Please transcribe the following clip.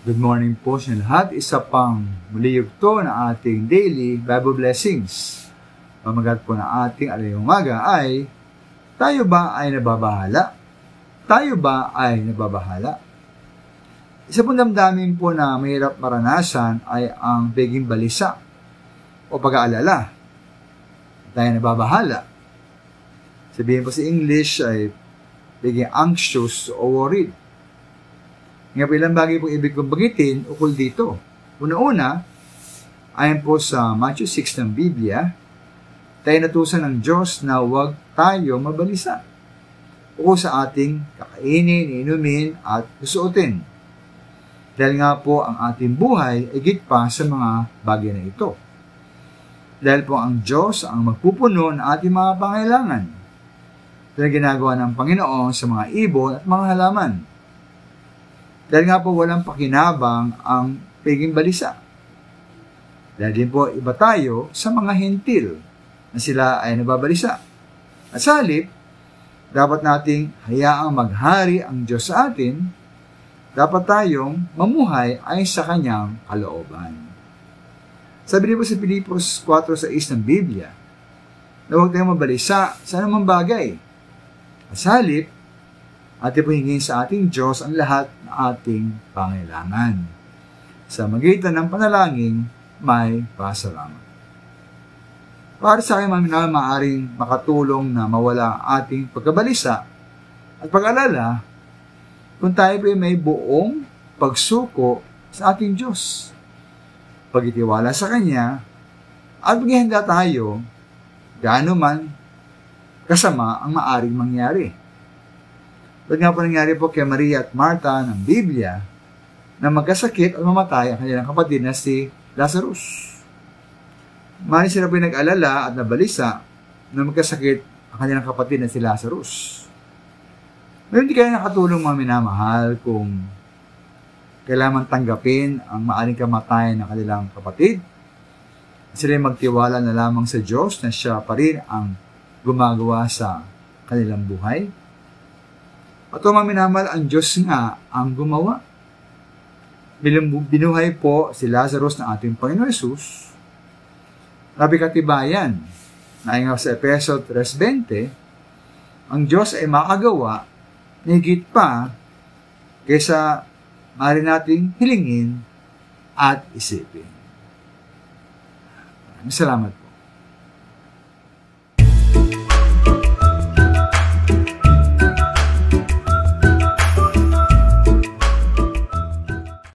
Good morning po sa lahat. Isa pang muli yugto na ating daily Bible blessings. Pamagat po na ating alayong umaga ay, tayo ba ay nababahala? Tayo ba ay nababahala? Isa pong damdamin po na mahirap maranasan ay ang pagiging balisa o pag-aalala. Tayo nababahala. Sabihin po sa English ay pagiging anxious o worried. Nga po ilang bagay pong ibig kong bagitin ukol dito. Una-una, ayon po sa Matthew 6 ng Biblia, tayo natusan ng Diyos na huwag tayo mabalisa o sa ating kakainin, inumin at susuotin. Dahil nga po ang ating buhay ay higit pa sa mga bagay na ito. Dahil po ang Diyos ang magpupuno ng ating mga pangailangan. Ito na ginagawa ng Panginoon sa mga ibon at mga halaman. Dahil nga po walang pakinabang ang pagiging balisa. Dahil din po iba tayo sa mga hentil na sila ay nababalisa. At sa halip, dapat nating hayaang maghari ang Diyos sa atin, dapat tayong mamuhay ay sa Kanyang kalooban. Sabi din po sa Filipos 4:6 ng Biblia, na huwag tayong mabalisa sa anumang bagay. At sa halip, ating hingin sa ating Diyos ang lahat ng ating pangailangan. Sa magitan ng panalangin, may pasalamat. Para sa akin, maaaring makatulong na mawala ang ating pagkabalisa at pag-alala kung tayo ay may buong pagsuko sa ating Diyos. Pagitiwala sa Kanya at maghihanda tayo gaano man kasama ang maaring mangyari. Ba't nga po nangyari po kay Maria at Martha ng Biblia na magkasakit at mamatay ang kanilang kapatid na si Lazarus. Maaaring sila po nag-alala at nabalisa na magkasakit ang kanilang kapatid na si Lazarus. Ngayon, hindi kaya nakatulong mga minamahal kung kailangan tanggapin ang maaring kamatayan ng kanilang kapatid. Sila magtiwala na lamang sa Diyos na siya pa rin ang gumagawa sa kanilang buhay. At mga minamahal, ang Diyos nga ang gumawa. Binuhay po si Lazarus ng ating Panginoon Jesus. Sabi katibayan, na nga sa Efeso 3:20, ang Diyos ay makagawa na higit pa kaysa maaari nating hilingin at isipin. Salamat po.